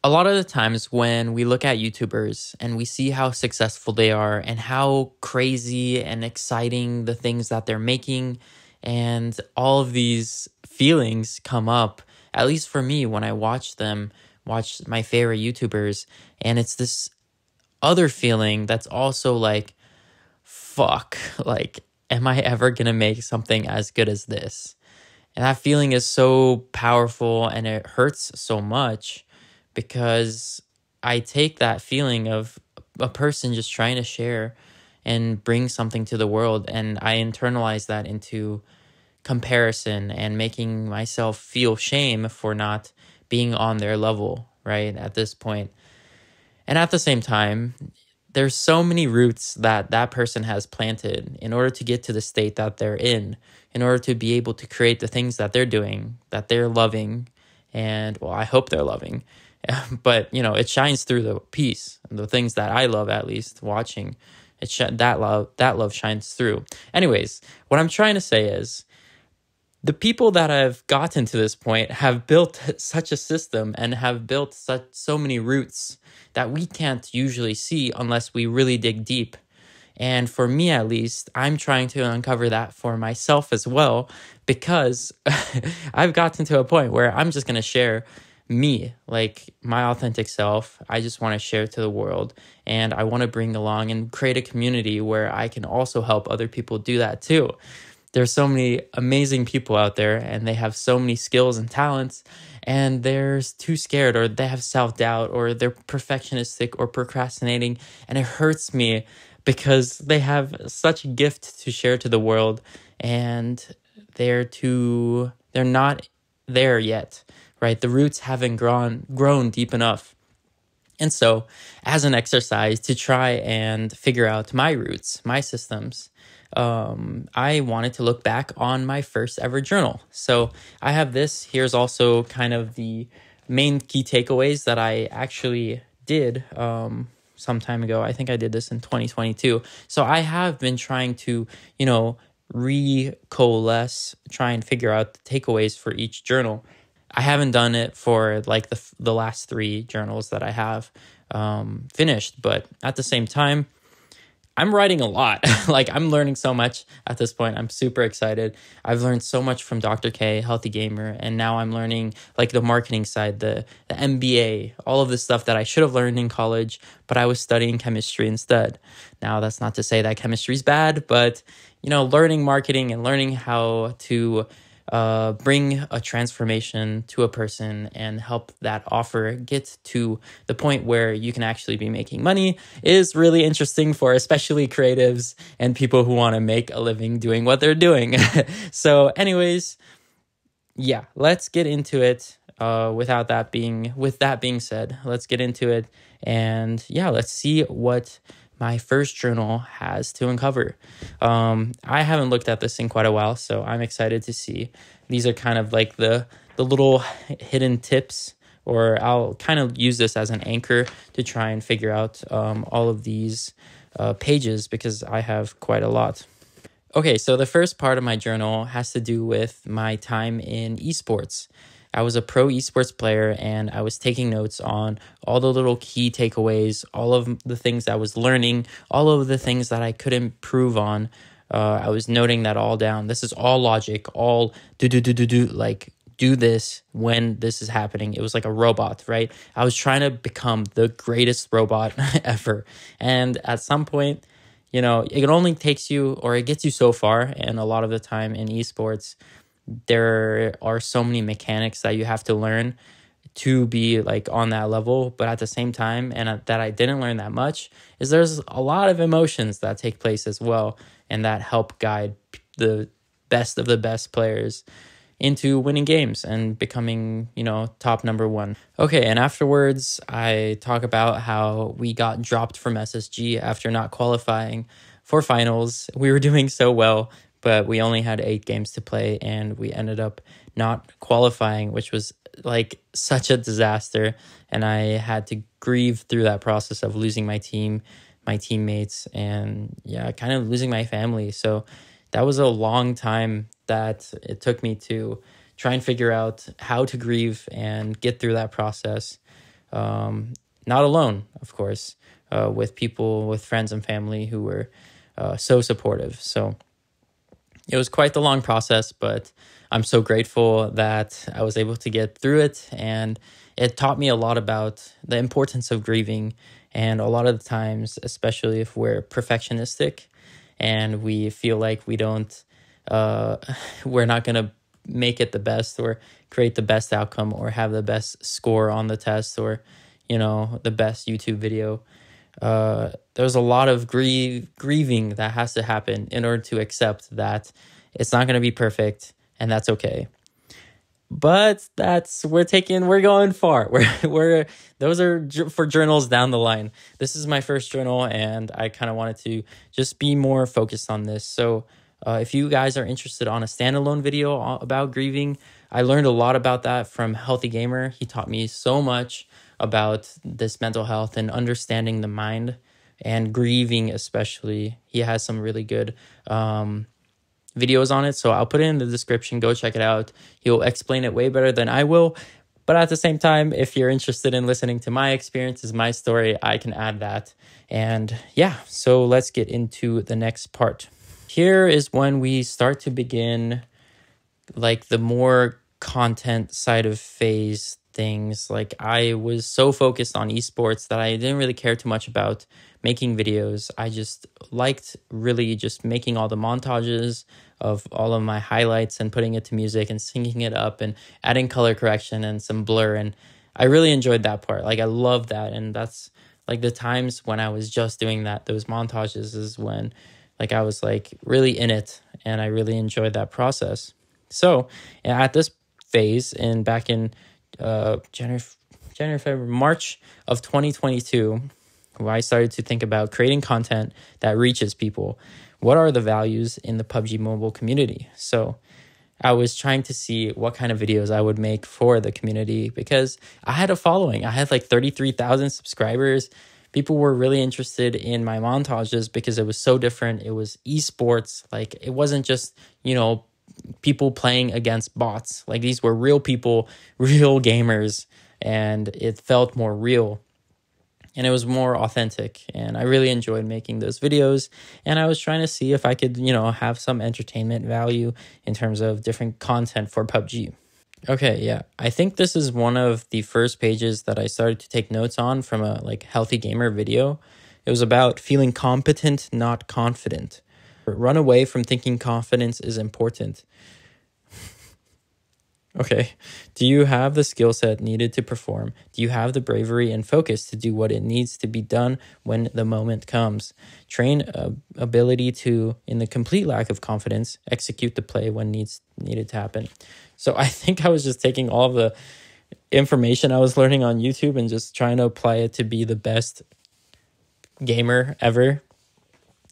A lot of the times when we look at YouTubers and we see how successful they are and how crazy and exciting the things that they're making, and all of these feelings come up, at least for me, when I watch them, watch my favorite YouTubers, and it's this other feeling that's also like, fuck, like, am I ever gonna make something as good as this? And that feeling is so powerful and it hurts so much because I take that feeling of a person just trying to share and bring something to the world, and I internalize that into comparison and making myself feel shame for not being on their level, right? At this point. And at the same time, there's so many roots that that person has planted in order to get to the state that they're in order to be able to create the things that they're doing, that they're loving, and well, I hope they're loving. But it shines through the piece, the things that I love, at least watching. That love shines through. Anyways, what I'm trying to say is the people that have gotten to this point have built such a system and have built so many roots that we can't usually see unless we really dig deep. And for me, at least, I'm trying to uncover that for myself as well, because I've gotten to a point where I'm just going to share me, like my authentic self. I just want to share to the world, and I want to bring along and create a community where I can also help other people do that too. There's so many amazing people out there, and they have so many skills and talents, and they're too scared, or they have self-doubt, or they're perfectionistic or procrastinating, and it hurts me because they have such a gift to share to the world, and they're not there yet, right? The roots haven't grown deep enough. And so, as an exercise to try and figure out my roots, my systems, I wanted to look back on my first ever journal. So I have this. Here's also kind of the main key takeaways that I actually did some time ago. I think I did this in 2022. So I have been trying to, recoalesce, try and figure out the takeaways for each journal. I haven't done it for like the last three journals that I have finished, but at the same time, I'm writing a lot. Like, I'm learning so much at this point. I'm super excited. I've learned so much from Dr. K, Healthy Gamer, and now I'm learning like the marketing side, the MBA, all of the stuff that I should have learned in college, but I was studying chemistry instead. Now, that's not to say that chemistry is bad, but learning marketing and learning how to bring a transformation to a person and help that offer get to the point where you can actually be making money is really interesting for especially creatives and people who want to make a living doing what they're doing. So anyways, yeah, let's get into it. With that being said, let's get into it, and yeah, let's see what my first journal has to uncover. I haven't looked at this in quite a while, so I'm excited to see. These are kind of like the little hidden tips, or I'll kind of use this as an anchor to try and figure out all of these pages, because I have quite a lot. Okay, so the first part of my journal has to do with my time in esports. I was a pro esports player, and I was taking notes on all the little key takeaways, all of the things I was learning, all of the things that I could improve on. I was noting that all down. This is all logic, all do, like do this when this is happening. It was like a robot, right? I was trying to become the greatest robot ever. And at some point, it only takes you, or it gets you so far. And a lot of the time in esports, there are so many mechanics that you have to learn to be like on that level. But at the same time, and that I didn't learn that much, is there's a lot of emotions that take place as well, and that help guide the best of the best players into winning games and becoming, top number one. Okay, and afterwards, I talk about how we got dropped from SSG after not qualifying for finals. We were doing so well, but we only had 8 games to play, and we ended up not qualifying, which was like such a disaster. And I had to grieve through that process of losing my team, my teammates, and yeah, kind of losing my family. So that was a long time that it took me to try and figure out how to grieve and get through that process. not alone, of course, with people, with friends and family who were so supportive. So it was quite the long process, but I'm so grateful that I was able to get through it. And it taught me a lot about the importance of grieving. And a lot of the times, especially if we're perfectionistic and we feel like we're not going to make it the best or create the best outcome or have the best score on the test or, the best YouTube video. There's a lot of grieving that has to happen in order to accept that it's not going to be perfect, and that's okay. But we're going far. Those are for journals down the line. This is my first journal, and I kind of wanted to just be more focused on this. So if you guys are interested on a standalone video about grieving, I learned a lot about that from Healthy Gamer. He taught me so much about this mental health and understanding the mind and grieving especially. He has some really good videos on it, so I'll put it in the description. Go check it out. He'll explain it way better than I will, but at the same time, if you're interested in listening to my experiences, my story, I can add that. And yeah, so let's get into the next part. Here is when we start to begin like the more content side of phase things. Like I was so focused on esports that I didn't really care too much about making videos. I just liked really just making all the montages of all of my highlights and putting it to music and syncing it up and adding color correction and some blur. And I really enjoyed that part. Like I love that. And that's like the times when I was just doing that, those montages is when like I was like really in it and I really enjoyed that process. So at this phase and back in January, February, March of 2022, I started to think about creating content that reaches people. What are the values in the PUBG Mobile community? So I was trying to see what kind of videos I would make for the community because I had a following. I had like 33,000 subscribers. People were really interested in my montages because it was so different. It was esports. Like it wasn't just, people playing against bots. Like these were real people, real gamers, and it felt more real. And it was more authentic, and I really enjoyed making those videos. And I was trying to see if I could, have some entertainment value in terms of different content for PUBG. Okay, yeah. I think this is one of the first pages that I started to take notes on from a Healthy Gamer video. It was about feeling competent, not confident. Run away from thinking confidence is important. Okay. Do you have the skill set needed to perform? Do you have the bravery and focus to do what it needs to be done when the moment comes? Train ability to, in the complete lack of confidence, execute the play when needed to happen. So I think I was just taking all of the information I was learning on YouTube and just trying to apply it to be the best gamer ever.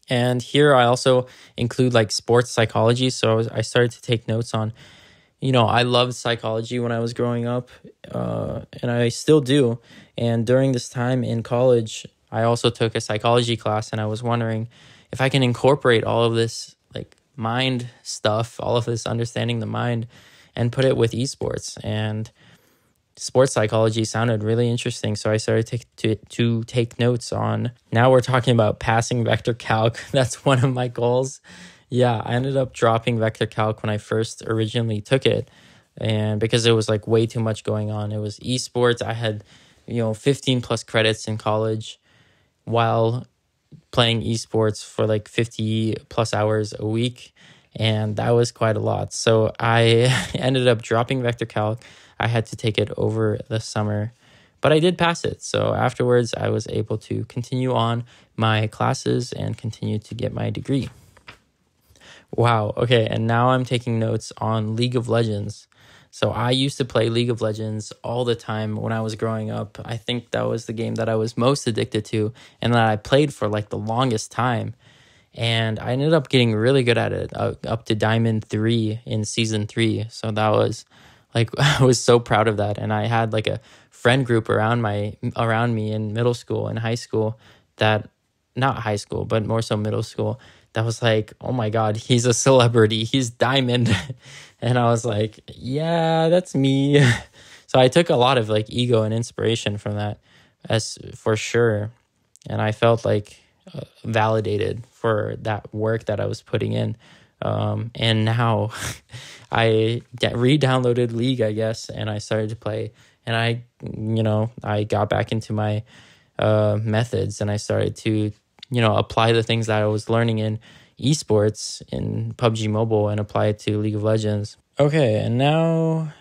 And here I also include sports psychology. So I started to take notes on, I loved psychology when I was growing up, and I still do. And during this time in college, I also took a psychology class, and I was wondering if I can incorporate all of this mind stuff, all of this understanding the mind, and put it with esports. And sports psychology sounded really interesting, so I started to take notes on. Now we're talking about passing vector calc. That's one of my goals. Yeah, I ended up dropping vector calc when I first originally took it, and because it was way too much going on. It was esports. I had 15 plus credits in college while playing esports for 50 plus hours a week, and that was quite a lot. So I ended up dropping vector calc. I had to take it over the summer, but I did pass it. So afterwards, I was able to continue on my classes and continue to get my degree. Wow. Okay. And now I'm taking notes on League of Legends. So I used to play League of Legends all the time when I was growing up. I think that was the game that I was most addicted to and that I played for the longest time. And I ended up getting really good at it, up to Diamond 3 in Season 3. So that was I was so proud of that. And I had a friend group around me in middle school and high school that, not high school, but more so middle school, that was oh my God, he's a celebrity. He's Diamond. And I was yeah, that's me. So I took a lot of like ego and inspiration from that, as for sure. And I felt like validated for that work that I was putting in. And now I re-downloaded League, I guess, and I started to play. And I got back into my methods, and I started to, apply the things that I was learning in esports in PUBG Mobile and apply it to League of Legends. Okay, and now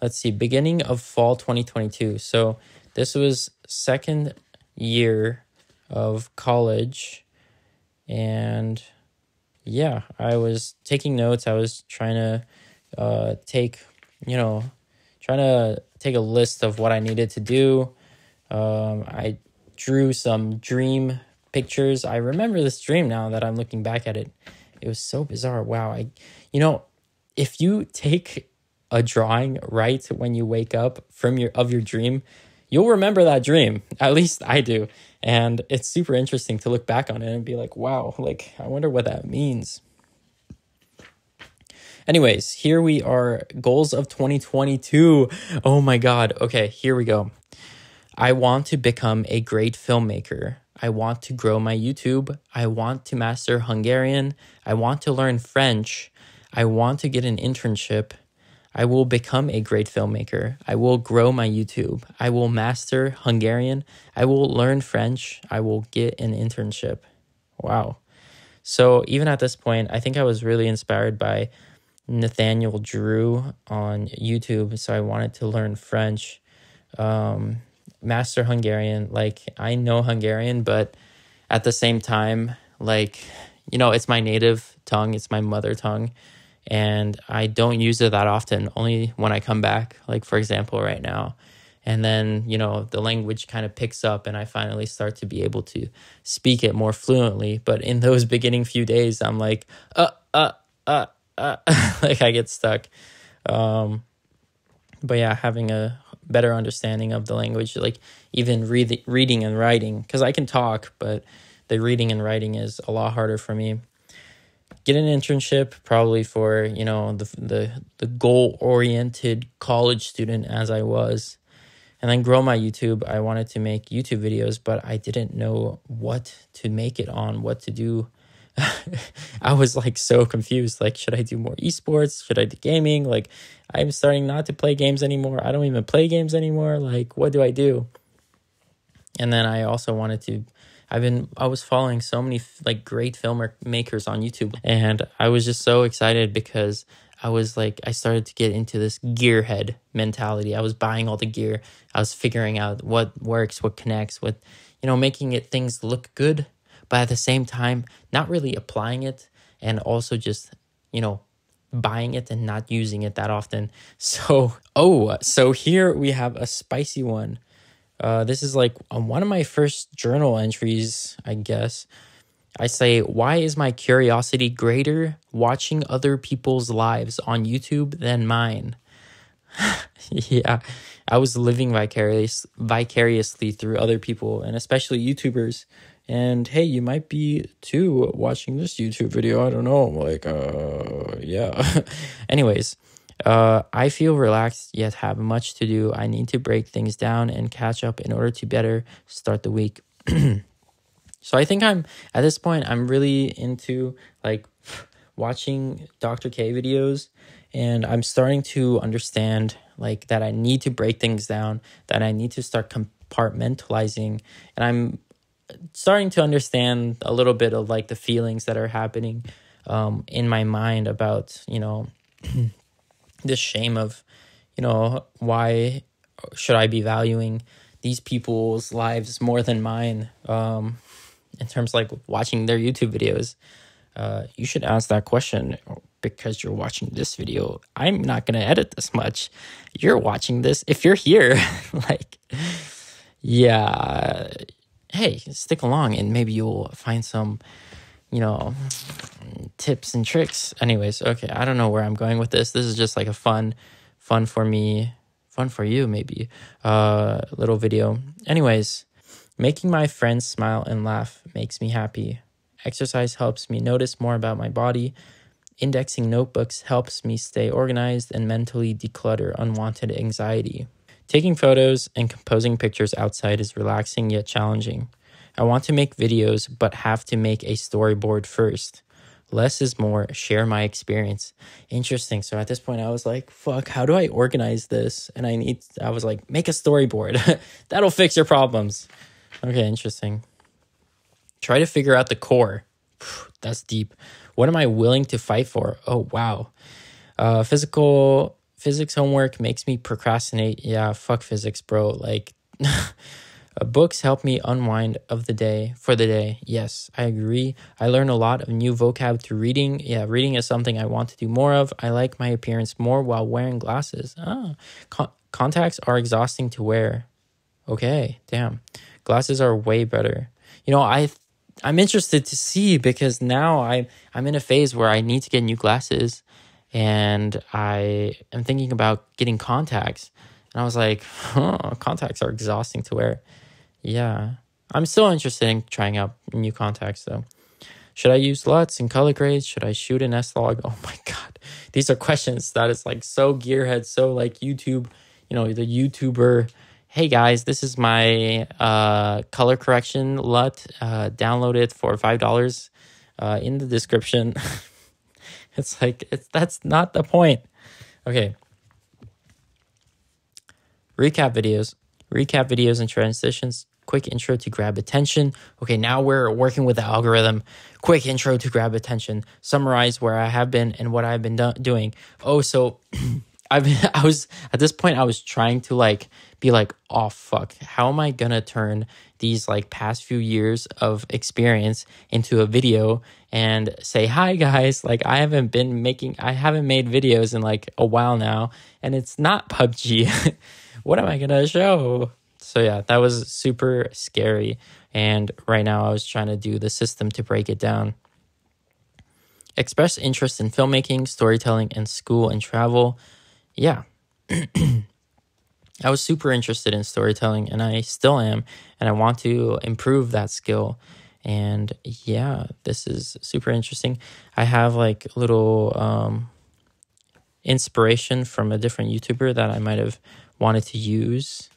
let's see, beginning of fall 2022. So this was second year of college, and yeah, I was taking notes. I was trying to take a list of what I needed to do. I drew some dream pictures. I remember this dream now that I'm looking back at it. It was so bizarre. Wow. If you take a drawing right when you wake up from your dream, you'll remember that dream. At least I do. And it's super interesting to look back on it and be like, wow, like, I wonder what that means. Anyways, here we are, goals of 2022. Oh my God. Okay, here we go. I want to become a great filmmaker. I want to grow my YouTube. I want to master Hungarian. I want to learn French. I want to get an internship. I will become a great filmmaker. I will grow my YouTube. I will master Hungarian. I will learn French. I will get an internship. Wow. So even at this point, I think I was really inspired by Nathaniel Drew on YouTube. So I wanted to learn French, master Hungarian. Like, I know Hungarian, but at the same time, like, it's my native tongue. It's my mother tongue. And I don't use it that often, only when I come back, like, for example, right now. And then, the language kind of picks up and I finally start to be able to speak it more fluently. But in those beginning few days, I'm like, like, I get stuck. But yeah, having a better understanding of the language, like even reading and writing, because I can talk, but the reading and writing is a lot harder for me. Get an internship, probably for, the goal-oriented college student as I was. And then grow my YouTube. I wanted to make YouTube videos, but I didn't know what to make it on, what to do. I was like so confused. Like, should I do more esports? Should I do gaming? Like, I'm starting not to play games anymore. I don't even play games anymore. Like, what do I do? And then I also wanted to, I was following so many like great filmmakers on YouTube, and I was just so excited because I started to get into this gearhead mentality. I was buying all the gear. I was figuring out what works, what connects, making things look good, but at the same time, not really applying it, and also just, buying it and not using it that often. So here we have a spicy one. This is like one of my first journal entries, I guess. I say, why is my curiosity greater watching other people's lives on YouTube than mine? Yeah, I was living vicariously through other people, and especially YouTubers. And hey, you might be too watching this YouTube video. I don't know. Like, yeah. Anyways, I feel relaxed yet have much to do. I need to break things down and catch up in order to better start the week. So I think at this point, I'm really into like watching Dr. K videos, and I'm starting to understand like that I need to break things down, that I need to start compartmentalizing, and I'm starting to understand a little bit of like the feelings that are happening in my mind about, this shame of, why should I be valuing these people's lives more than mine, in terms of like watching their YouTube videos. You should ask that question because you're watching this video. I'm not going to edit this much. You're watching this. If you're here, like, yeah, hey, stick along and maybe you'll find some, tips and tricks. Anyways, okay, I don't know where I'm going with this. This is just like a fun for me, fun for you maybe, little video. Anyways, making my friends smile and laugh makes me happy. Exercise helps me notice more about my body Indexing notebooks helps me stay organized and mentally declutter unwanted anxiety. Taking photos and composing pictures outside is relaxing yet challenging. I want to make videos, but have to make a storyboard first. Less is more, share my experience. Interesting. So at this point, I was like, fuck, how do I organize this? And I was like, make a storyboard. That'll fix your problems. Okay, interesting. Try to figure out the core. That's deep. What am I willing to fight for? Oh, wow. Physics homework makes me procrastinate. Yeah, fuck physics, bro. Like, books help me unwind for the day. Yes, I agree. I learn a lot of new vocab through reading. Yeah, reading is something I want to do more of. I like my appearance more while wearing glasses. Contacts are exhausting to wear. Okay, damn. Glasses are way better. I'm interested to see, because now I'm in a phase where I need to get new glasses, and I am thinking about getting contacts. And I was like, contacts are exhausting to wear. Yeah, I'm still interested in trying out new contacts though. Should I use LUTs and color grades? Should I shoot an S-Log? Oh my God. These are questions that is like so gearhead, so like YouTube, the YouTuber. Hey guys, this is my color correction LUT. Download it for $5 in the description. That's not the point. Okay. Recap videos and transitions. Quick intro to grab attention. Okay, now we're working with the algorithm. Quick intro to grab attention. Summarize where I have been and what I've been doing. Oh, so I was at this point, I was trying to be like, oh fuck, how am I gonna turn these past few years of experience into a video and say, hi guys, I haven't made videos in a while now, and it's not PUBG. What am I gonna show? So yeah, that was super scary. And right now I was trying to do the system to break it down. Express interest in filmmaking, storytelling, and school and travel. Yeah. I was super interested in storytelling, and I still am, and I want to improve that skill. And yeah, this is super interesting. I have little inspiration from a different YouTuber that I might have wanted to use,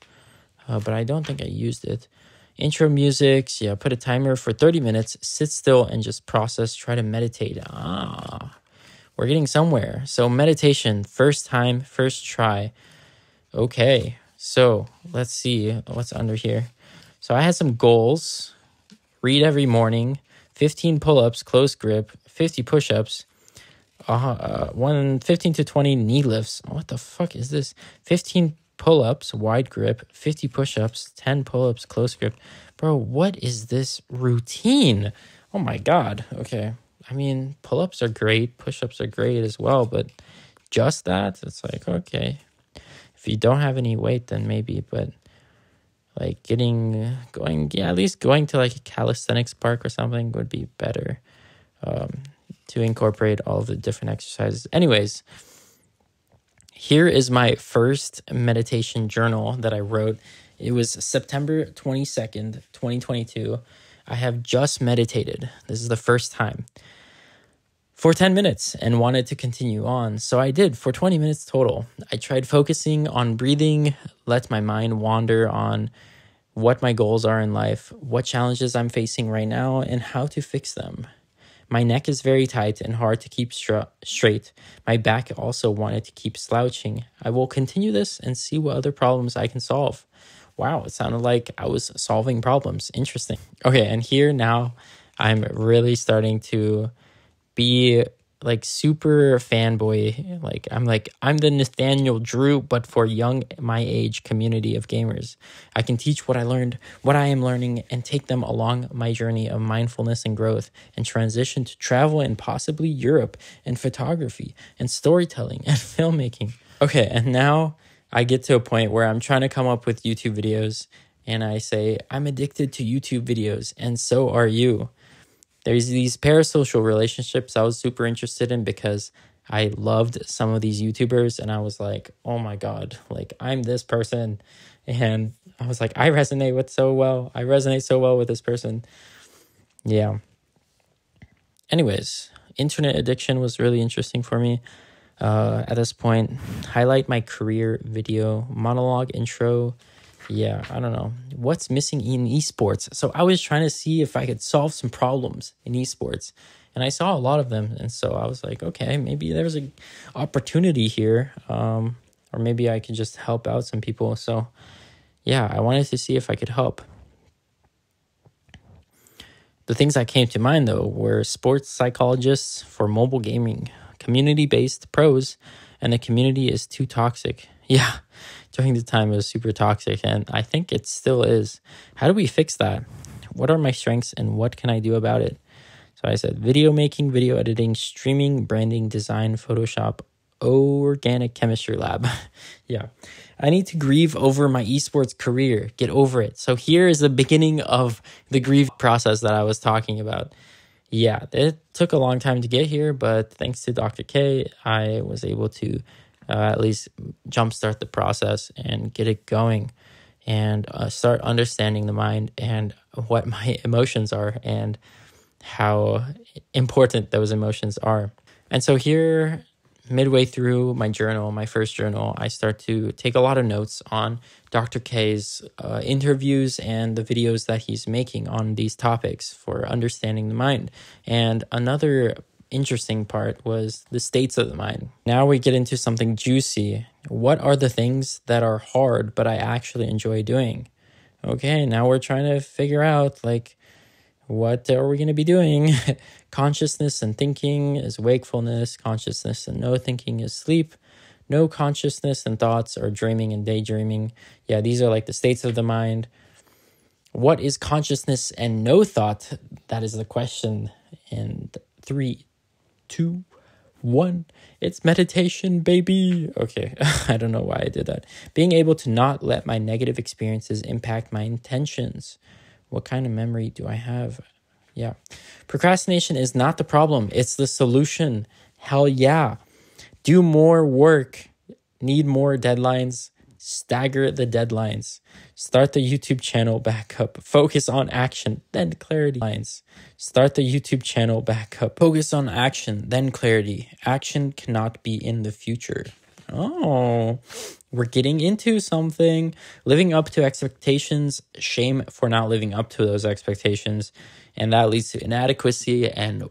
but I don't think I used it. Intro music, yeah, put a timer for 30 minutes, sit still and just process, try to meditate. We're getting somewhere. So meditation, first time, first try. Okay, so let's see what's under here. So I had some goals. Read every morning, 15 pull-ups, close grip, 50 push-ups, 15 to 20 knee lifts. What the fuck is this? 15 pull-ups, wide grip, 50 push-ups, 10 pull-ups, close grip. Bro, what is this routine? Oh my God. Okay. I mean, pull-ups are great. Push-ups are great as well, but just that? It's okay. If you don't have any weight, then maybe, but at least going to a calisthenics park or something would be better to incorporate all of the different exercises. Anyways, here is my first meditation journal that I wrote. It was September 22nd, 2022. I have just meditated. This is the first time for 10 minutes and wanted to continue on. So I did for 20 minutes total. I tried focusing on breathing, let my mind wander on what my goals are in life, what challenges I'm facing right now, and how to fix them. My neck is very tight and hard to keep straight. My back also wanted to keep slouching. I will continue this and see what other problems I can solve. Wow, it sounded like I was solving problems. Interesting. Okay, and here now I'm really starting to be super fanboy. I'm the Nathaniel Drew, but for young, my age community of gamers. I can teach what I am learning, and take them along my journey of mindfulness and growth, and transition to travel and possibly Europe, and photography and storytelling and filmmaking. Okay, and now I get to a point where I'm trying to come up with YouTube videos, and I say, I'm addicted to YouTube videos, and so are you. There's these parasocial relationships I was super interested in because I loved some of these YouTubers, and I was like, oh my God, I'm this person. And I was like, I resonate so well with this person. Yeah. Anyways, internet addiction was really interesting for me. At this point, highlight my career video, monologue intro. Yeah, I don't know. What's missing in esports? So I was trying to see if I could solve some problems in esports. And I saw a lot of them. And so I was like, okay, maybe there's an opportunity here. Or maybe I could just help out some people. So yeah, I wanted to see if I could help. The things that came to mind, though, were sports psychologists for mobile gaming, community-based pros, and the community is too toxic. Yeah, during the time it was super toxic, and I think it still is. How do we fix that? What are my strengths, and what can I do about it? So I said video making, video editing, streaming, branding, design, Photoshop, organic chemistry lab. Yeah. I need to grieve over my esports career. Get over it. So here is the beginning of the grief process that I was talking about. Yeah, it took a long time to get here, but thanks to Dr. K, I was able to at least jumpstart the process and get it going and start understanding the mind and what my emotions are and how important those emotions are. And so here, midway through my journal, my first journal, I start to take a lot of notes on Dr. K's interviews and the videos that he's making on these topics for understanding the mind. And another interesting part was the states of the mind. Now we get into something juicy. What are the things that are hard, but I actually enjoy doing? Okay, now we're trying to figure out, like, what are we going to be doing? Consciousness and thinking is wakefulness. Consciousness and no thinking is sleep. No consciousness and thoughts are dreaming and daydreaming. Yeah, these are like the states of the mind. What is consciousness and no thought? That is the question. And 3, 2, 1. It's meditation, baby. Okay, I don't know why I did that. Being able to not let my negative experiences impact my intentions. What kind of memory do I have? Yeah. Procrastination is not the problem. It's the solution. Hell yeah. Do more work. Need more deadlines. Stagger the deadlines. Start the YouTube channel back up. Focus on action, then clarity. Start the YouTube channel back up. Focus on action, then clarity. Action cannot be in the future. Oh, we're getting into something. Living up to expectations, shame for not living up to those expectations. And that leads to inadequacy and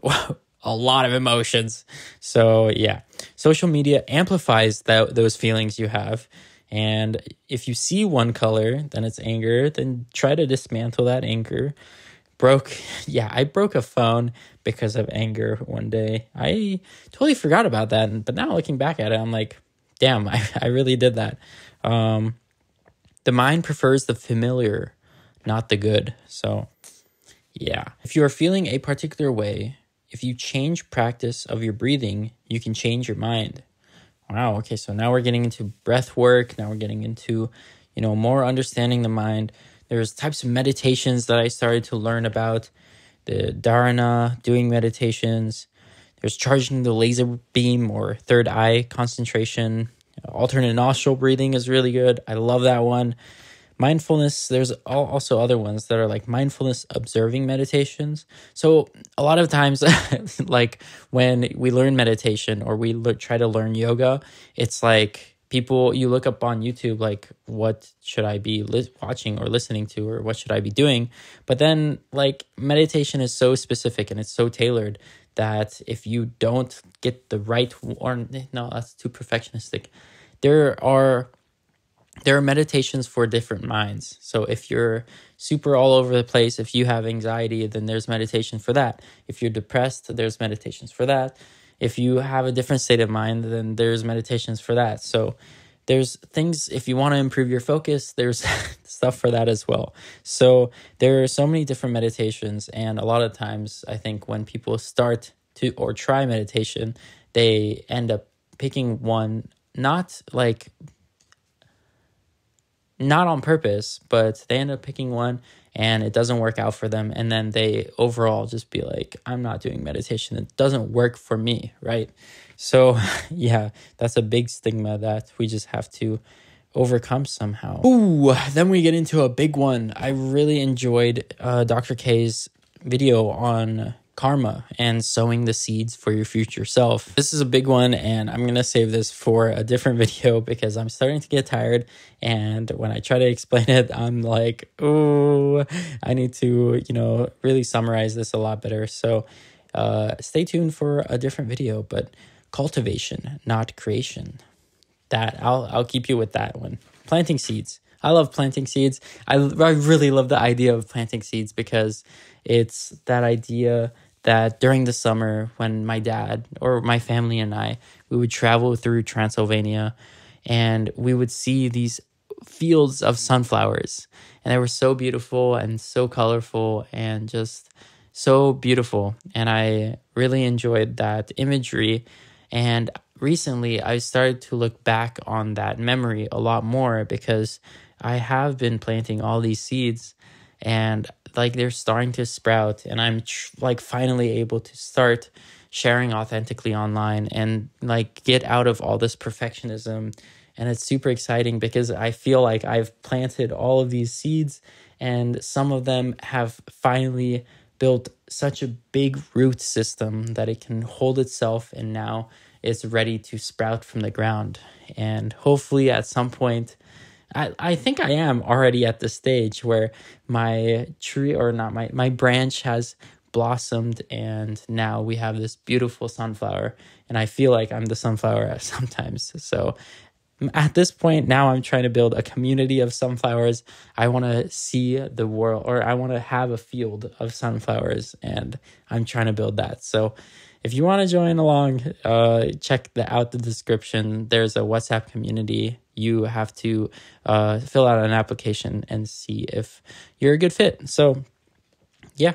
a lot of emotions. So yeah, social media amplifies those feelings you have. And if you see one color, then it's anger, then try to dismantle that anger. I broke a phone because of anger one day. I totally forgot about that. But now looking back at it, I'm like, damn, I really did that. The mind prefers the familiar, not the good. So yeah, if you are feeling a particular way, if you change practice of your breathing, you can change your mind. Wow, okay, so now we're getting into breath work. Now we're getting into, more understanding the mind. There's types of meditations that I started to learn about. The dharana, doing meditations. There's charging the laser beam or third eye concentration. Alternate nostril breathing is really good. I love that one. Mindfulness, there's also other ones that are like mindfulness observing meditations. So a lot of times, like when we learn meditation or we try to learn yoga, it's like you look up on YouTube, like what should I be watching or listening to, or what should I be doing? But then like meditation is so specific and it's so tailored that if you don't get the right, no, that's too perfectionistic. There are meditations for different minds. So if you're super all over the place, if you have anxiety, then there's meditation for that. If you're depressed, there's meditations for that. If you have a different state of mind, then there's meditations for that. So there's things, if you want to improve your focus, there's stuff for that as well. So there are so many different meditations. And a lot of times, I think when people start to or try meditation, they end up picking one, not on purpose, but they end up picking one and it doesn't work out for them. And then they overall just be like, I'm not doing meditation. It doesn't work for me, right? So yeah, that's a big stigma that we just have to overcome somehow. Ooh, then we get into a big one. I really enjoyed Dr. K's video on karma and sowing the seeds for your future self. This is a big one, and I'm going to save this for a different video because I'm starting to get tired. And when I try to explain it, I'm like, oh, I need to, really summarize this a lot better. So stay tuned for a different video, but cultivation, not creation. That I'll keep you with that one. Planting seeds. I love planting seeds. I really love the idea of planting seeds because it's that idea that during the summer when my dad or my family and we would travel through Transylvania and we would see these fields of sunflowers, and they were so beautiful and so colorful and just so beautiful. And I really enjoyed that imagery. And recently I started to look back on that memory a lot more because I have been planting all these seeds and like they're starting to sprout, and I'm like finally able to start sharing authentically online and like get out of all this perfectionism. And it's super exciting because I feel like I've planted all of these seeds and some of them have finally built such a big root system that it can hold itself, and now it's ready to sprout from the ground. And hopefully at some point, I think I am already at the stage where my tree, or not my branch has blossomed, and now we have this beautiful sunflower, and I feel like I'm the sunflower sometimes. So at this point now I'm trying to build a community of sunflowers. I want to see the world, or I want to have a field of sunflowers, and I'm trying to build that. So if you want to join along, check out the description. There's a WhatsApp community. You have to fill out an application and see if you're a good fit. So yeah,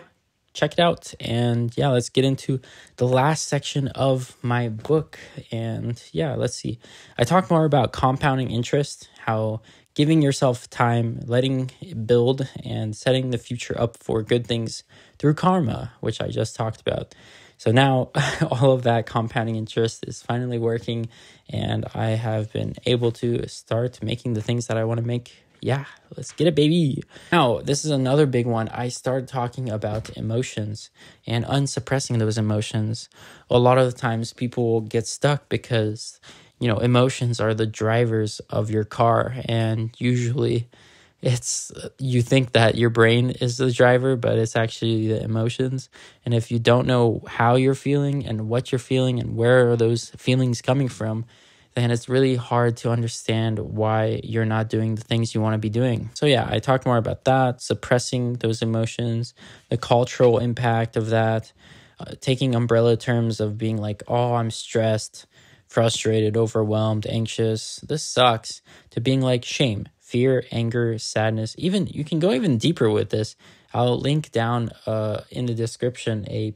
check it out. And yeah, let's get into the last section of my book. And yeah, let's see. I talk more about compounding interest, how giving yourself time, letting it build, and setting the future up for good things through karma, which I just talked about. So now all of that compounding interest is finally working, and I have been able to start making the things that I want to make. Yeah, let's get it, baby. Now, this is another big one. I started talking about emotions and unsuppressing those emotions. A lot of the times people get stuck because, emotions are the drivers of your car, and usually you think that your brain is the driver, but it's actually the emotions. And if you don't know how you're feeling and what you're feeling and where are those feelings coming from, then it's really hard to understand why you're not doing the things you want to be doing. So yeah, I talk more about that, suppressing those emotions, the cultural impact of that, taking umbrella terms of being like, oh, I'm stressed, frustrated, overwhelmed, anxious, this sucks, to being like shame, fear, anger, sadness. Even you can go even deeper with this. I'll link down in the description a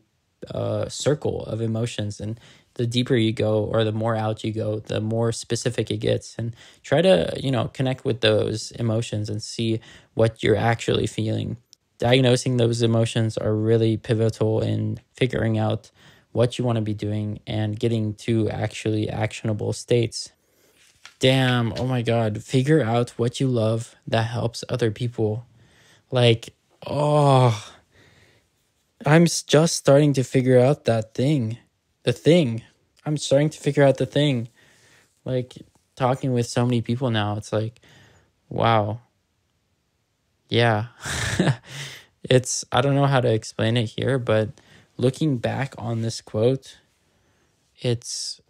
circle of emotions, and the deeper you go or the more out you go, the more specific it gets. And try to, connect with those emotions and see what you're actually feeling. Diagnosing those emotions are really pivotal in figuring out what you want to be doing and getting to actually actionable states. Damn, oh my God, figure out what you love that helps other people. Like, oh, I'm just starting to figure out that thing. The thing. I'm starting to figure out the thing. Like, talking with so many people now, it's like, wow. Yeah. I don't know how to explain it here, but looking back on this quote, it's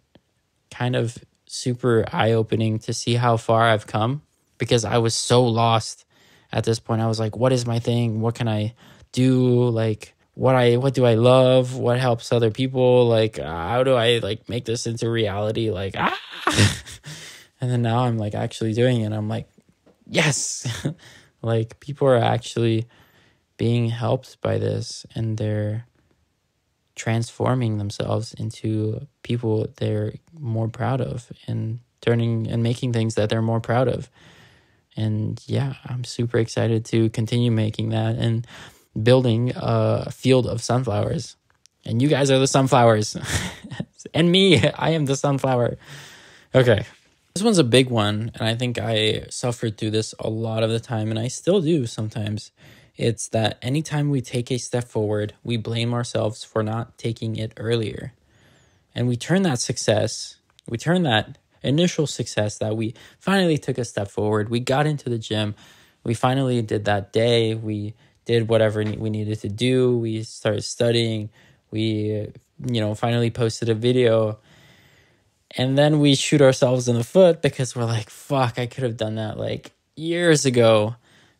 kind of super eye-opening to see how far I've come, because I was so lost at this point. I was like, what is my thing? What can I do? Like, what do I love? What helps other people? Like, how do I like make this into reality? Like, and then now I'm like actually doing it. I'm like, yes, like people are actually being helped by this, and they're transforming themselves into people they're more proud of, and turning and making things that they're more proud of. And yeah, I'm super excited to continue making that and building a field of sunflowers. And you guys are the sunflowers. And me, I am the sunflower. Okay. This one's a big one, and I think I suffered through this a lot of the time, and I still do sometimes. It's that anytime we take a step forward, we blame ourselves for not taking it earlier. And we turn that initial success that we finally took a step forward. We got into the gym. We finally did that day. We did whatever we needed to do. We started studying. We, finally posted a video. And then we shoot ourselves in the foot because we're like, fuck, I could have done that like years ago.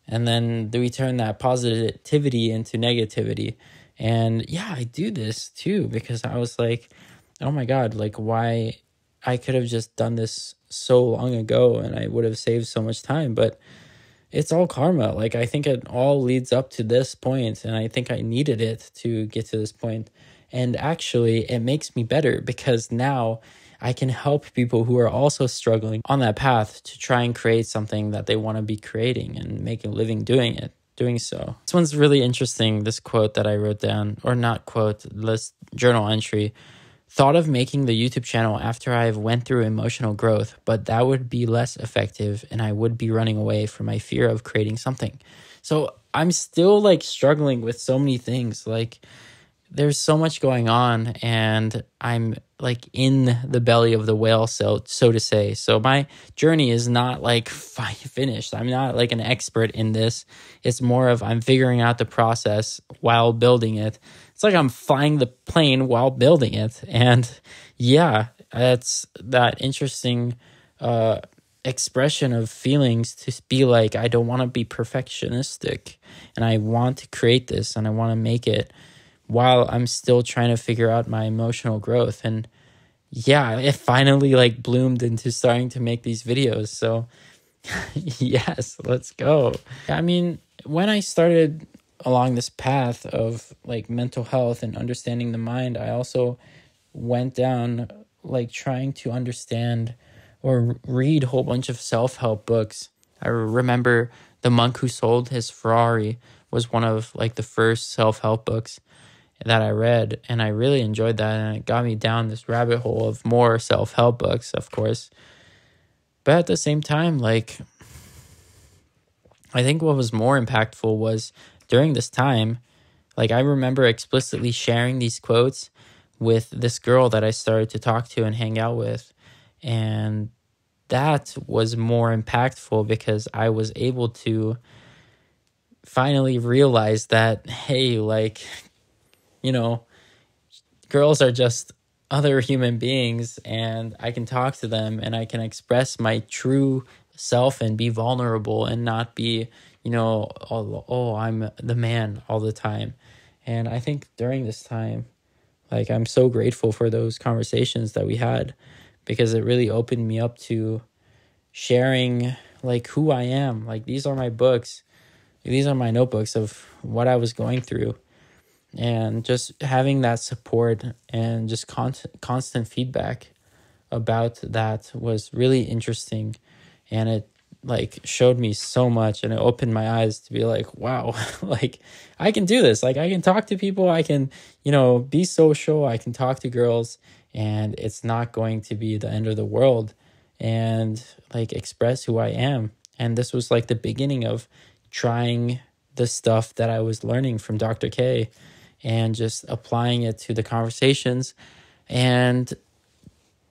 And then we turn that positivity into negativity. And yeah, I do this too because I was like, oh my God, like why I could have just done this so long ago and I would have saved so much time. But it's all karma. Like I think it all leads up to this point, and I think I needed it to get to this point. And actually, it makes me better because now I can help people who are also struggling on that path to try and create something that they want to be creating and make a living doing so. This one's really interesting, this quote that I wrote down, or not quote, this journal entry. Thought of making the YouTube channel after I've went through emotional growth, but that would be less effective and I would be running away from my fear of creating something. So I'm still like struggling with so many things. Like there's so much going on and I'm like in the belly of the whale, so to say. So my journey is not like finished. I'm not like an expert in this. It's more of I'm figuring out the process while building it. It's like I'm flying the plane while building it. And yeah, it's that interesting expression of feelings to be like, I don't want to be perfectionistic and I want to create this and I want to make it while I'm still trying to figure out my emotional growth. And yeah, it finally like bloomed into starting to make these videos. So yes, let's go. I mean, when I started along this path of like mental health and understanding the mind, I also went down like trying to understand or read a whole bunch of self-help books. I remember The Monk Who Sold His Ferrari was one of like the first self-help books that I read, and I really enjoyed that, and it got me down this rabbit hole of more self-help books, of course. But at the same time, like I think what was more impactful was during this time, like I remember explicitly sharing these quotes with this girl that I started to talk to and hang out with. And that was more impactful because I was able to finally realize that, hey, like, girls are just other human beings and I can talk to them and I can express my true self and be vulnerable and not be, I'm the man all the time. And I think during this time, like I'm so grateful for those conversations that we had because it really opened me up to sharing like who I am. Like these are my books. These are my notebooks of what I was going through. And just having that support and just constant feedback about that was really interesting. And it like showed me so much and it opened my eyes to be like, wow, like I can do this. Like I can talk to people. I can, be social. I can talk to girls and it's not going to be the end of the world, and like express who I am. And this was like the beginning of trying the stuff that I was learning from Dr. K and just applying it to the conversations, and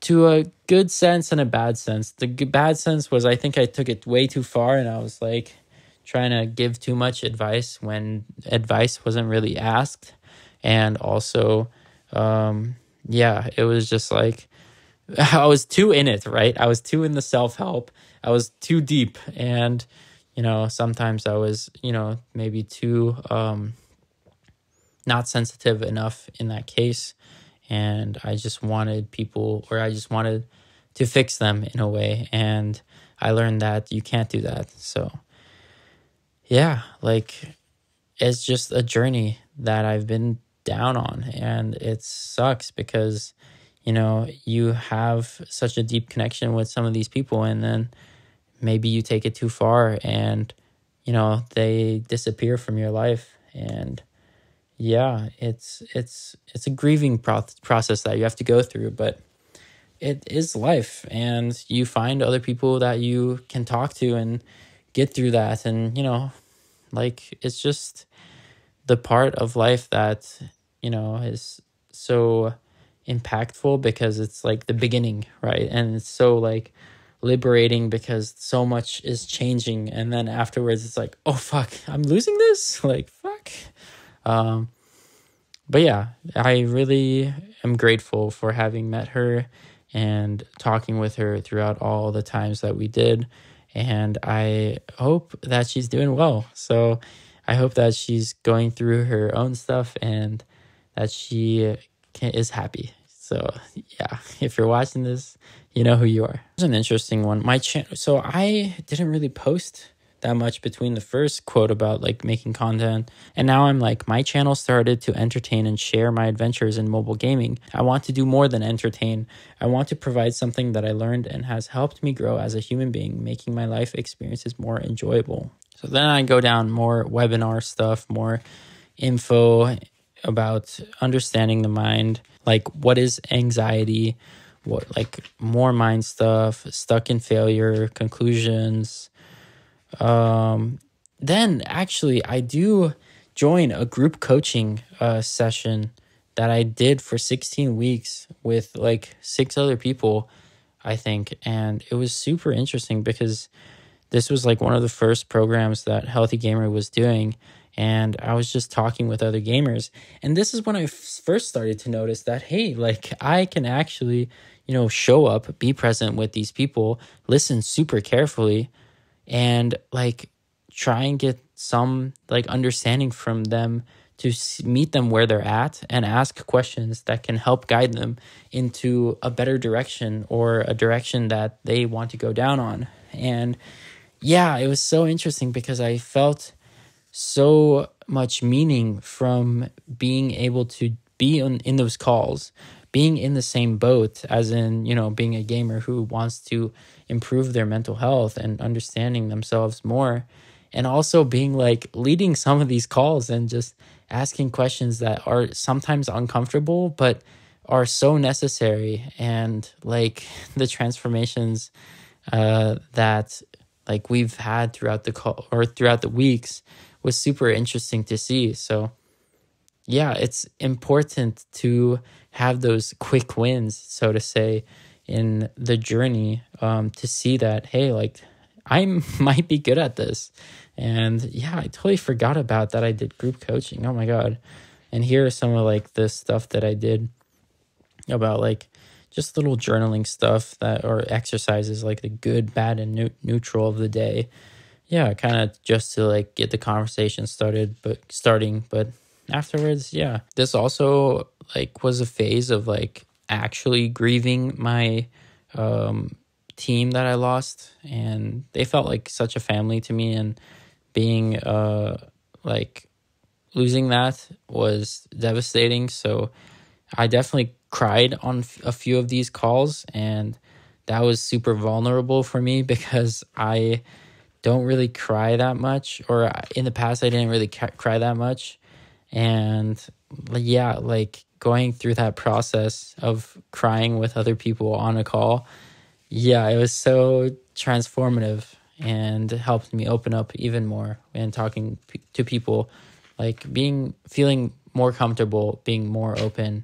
to a good sense and a bad sense. The bad sense was I think I took it way too far and I was like trying to give too much advice when advice wasn't really asked. And also, it was just like, I was too in it, right? I was too in the self-help. I was too deep. And, sometimes I was, maybe too not sensitive enough in that case. And I just wanted to fix them in a way. And I learned that you can't do that. So yeah, like it's just a journey that I've been down on, and it sucks because, you have such a deep connection with some of these people and then maybe you take it too far and, they disappear from your life. And yeah, it's a grieving process that you have to go through, but it is life, and you find other people that you can talk to and get through that. And, like it's just the part of life that, is so impactful because it's like the beginning, right? And it's so like liberating because so much is changing, and then afterwards it's like, oh fuck, I'm losing this, like fuck. um but yeah, I really am grateful for having met her and talking with her throughout all the times that we did. And I hope that she's doing well. So I hope that she's going through her own stuff and that she is happy. So yeah, if you're watching this, you know who you are. It's an interesting one. My channel. So I didn't really post that much between the first quote about like making content, and now I'm like, my channel started to entertain and share my adventures in mobile gaming. I want to do more than entertain. I want to provide something that I learned and has helped me grow as a human being, making my life experiences more enjoyable. So then I go down more webinar stuff, more info about understanding the mind, like what is anxiety, what, like more mind stuff, stuck in failure, conclusions. Then actually I do join a group coaching session that I did for 16 weeks with like 6 other people, I think. And it was super interesting because this was like one of the first programs that Healthy Gamer was doing. And I was just talking with other gamers. And this is when I first started to notice that, hey, like I can actually, show up, be present with these people, listen super carefully, and like try and get some like understanding from them to meet them where they're at and ask questions that can help guide them into a better direction or a direction that they want to go down on. And yeah, it was so interesting because I felt so much meaning from being able to be in those calls, being in the same boat, as in, being a gamer who wants to improve their mental health and understanding themselves more, and also being like leading some of these calls and just asking questions that are sometimes uncomfortable but are so necessary. And like the transformations that like we've had throughout the call or throughout the weeks was super interesting to see. So yeah, it's important to have those quick wins, so to say, in the journey, to see that, hey, like I might be good at this. And yeah, I totally forgot about that. I did group coaching. Oh my God. And here are some of like the stuff that I did about like just little journaling stuff that, or exercises, like the good, bad, and neutral of the day. Yeah, kind of just to like get the conversation starting, but afterwards, yeah. This also like was a phase of like actually grieving my team that I lost, and they felt like such a family to me, and being like losing that was devastating. So I definitely cried on a few of these calls, and that was super vulnerable for me because I don't really cry that much, or in the past I didn't really cry that much. And yeah, like going through that process of crying with other people on a call, yeah, it was so transformative and helped me open up even more and talking to people, like feeling more comfortable, being more open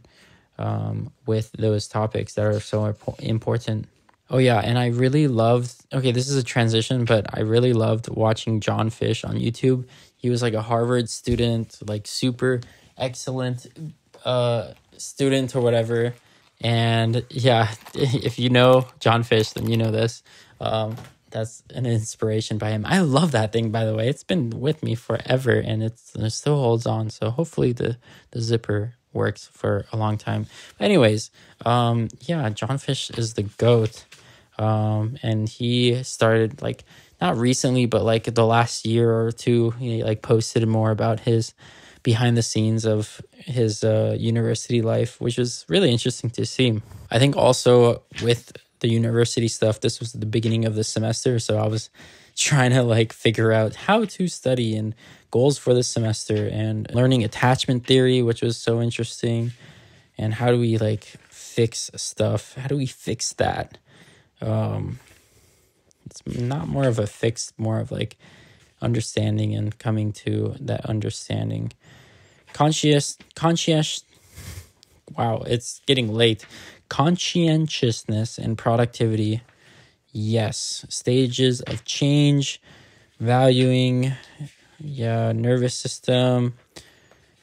with those topics that are so important. Oh yeah, and I really loved, okay, this is a transition, but I really loved watching John Fish on YouTube. He was like a Harvard student, like super excellent student or whatever. And yeah, if you know John Fish, then you know this. That's an inspiration by him. I love that thing, by the way. It's been with me forever, and it still holds on. So hopefully the zipper works for a long time. But anyways, yeah, John Fish is the GOAT. And he started like not recently, but like the last year or two, he like posted more about his behind the scenes of his university life, which was really interesting to see. I think also with the university stuff, this was the beginning of the semester, so I was trying to like figure out how to study and goals for the semester, and learning attachment theory, which was so interesting. And how do we like fix stuff? How do we fix that? It's not more of a fix, more of like understanding and coming to that understanding. Wow, it's getting late. Conscientiousness and productivity. Yes. Stages of change, valuing, nervous system.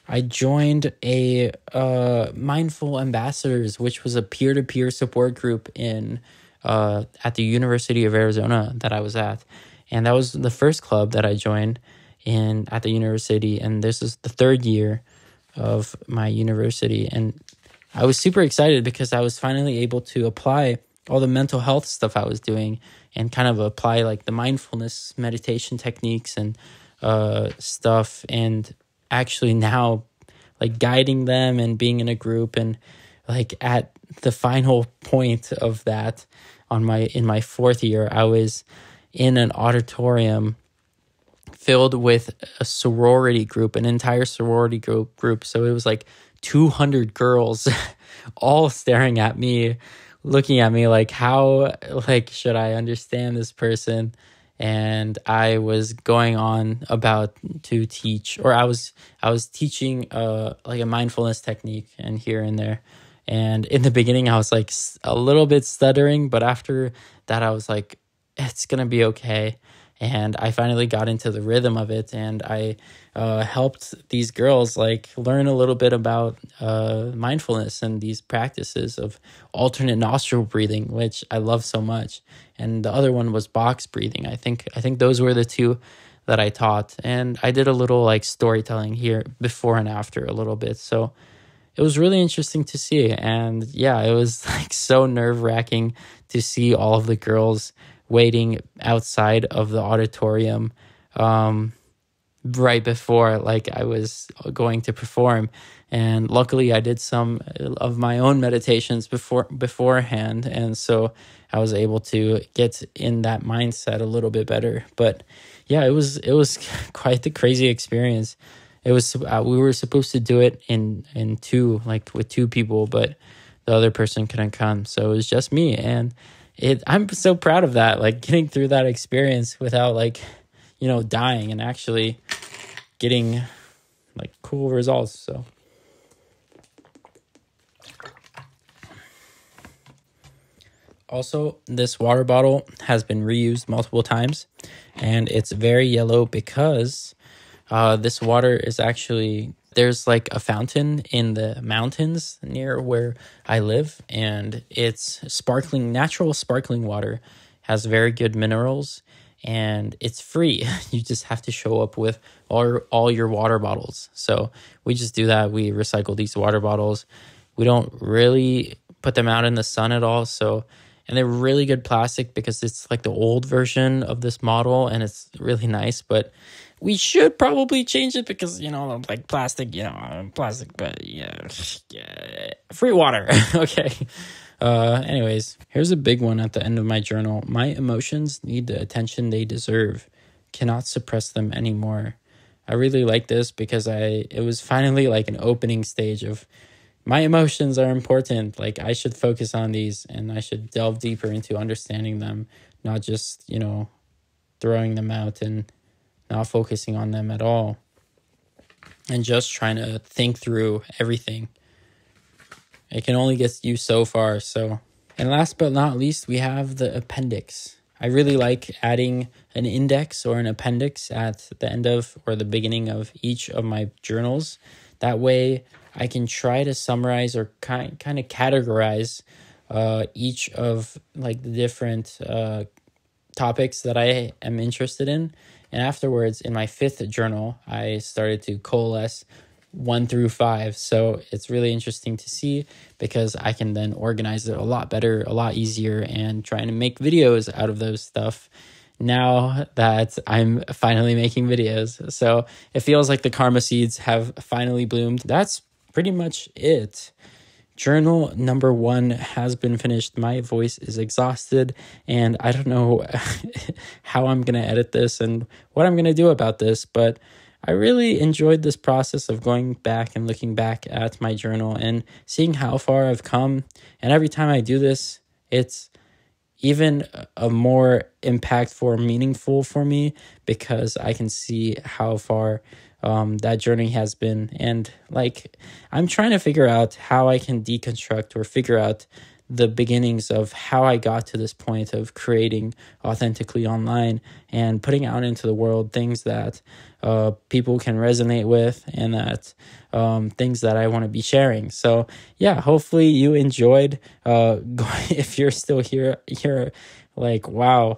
I joined a Mindful Ambassadors, which was a peer-to-peer support group at the University of Arizona that I was at. And that was the first club that I joined at the university. And this is the third year of my university. And I was super excited because I was finally able to apply all the mental health stuff I was doing and kind of apply like the mindfulness meditation techniques and stuff, and actually now like guiding them and being in a group. And like at the final point of that in my fourth year, I was in an auditorium filled with a sorority group, an entire sorority group. So it was like 200 girls all staring at me, looking at me like, how like should I understand this person? And I was going on about to teach, or I was teaching like a mindfulness technique and here and there. And in the beginning I was like a little bit stuttering, but after that I was like, it's gonna be okay. And I finally got into the rhythm of it, and I helped these girls like learn a little bit about mindfulness and these practices of alternate nostril breathing, which I love so much. And the other one was box breathing. I think those were the two that I taught. And I did a little like storytelling here before and after a little bit. So it was really interesting to see. And yeah, it was like so nerve-wracking to see all of the girls waiting outside of the auditorium right before like I was going to perform. And luckily I did some of my own meditations beforehand, and so I was able to get in that mindset a little bit better. But yeah, it was quite the crazy experience. It was we were supposed to do it in two, like with two people, but the other person couldn't come, so it was just me. And I'm so proud of that, like getting through that experience without like, dying, and actually getting like cool results. So also, this water bottle has been reused multiple times, and it's very yellow because this water is actually, there's like a fountain in the mountains near where I live, and it's natural sparkling water, has very good minerals, and it's free. You just have to show up with all your water bottles. So we just do that. We recycle these water bottles. We don't really put them out in the sun at all. And they're really good plastic because it's like the old version of this model, and it's really nice, but we should probably change it because, like plastic, but yeah, free water. Okay. Anyways, here's a big one at the end of my journal. My emotions need the attention they deserve. Cannot suppress them anymore. I really like this because it was finally like an opening stage of my emotions are important. Like I should focus on these, and I should delve deeper into understanding them, not just, throwing them out and not focusing on them at all, and just trying to think through everything. It can only get you so far. And last but not least, we have the appendix. I really like adding an index or an appendix at the end of or the beginning of each of my journals. That way I can try to summarize or kind of categorize each of like the different topics that I am interested in. And afterwards, in my fifth journal, I started to coalesce 1 through 5. So it's really interesting to see because I can then organize it a lot better, a lot easier, and trying to make videos out of those stuff now that I'm finally making videos. So it feels like the karma seeds have finally bloomed. That's pretty much it. Journal number 1 has been finished. My voice is exhausted, and I don't know how I'm going to edit this and what I'm going to do about this, but I really enjoyed this process of going back and looking back at my journal and seeing how far I've come. And every time I do this, it's even a more impactful or meaningful for me, because I can see how far that journey has been. And like, I'm trying to figure out how I can deconstruct or figure out the beginnings of how I got to this point of creating authentically online and putting out into the world things that people can resonate with, and that things that I want to be sharing. So yeah, hopefully you enjoyed. If you're still here, you're like, wow,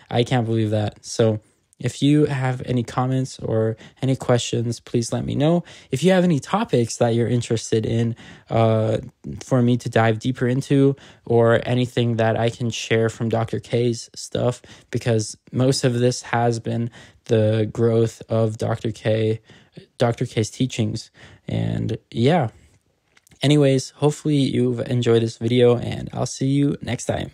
I can't believe that. So if you have any comments or any questions, please let me know. If you have any topics that you're interested in for me to dive deeper into, or anything that I can share from Dr. K's stuff, because most of this has been the growth of Dr. K's teachings. And yeah, anyways, hopefully you've enjoyed this video, and I'll see you next time.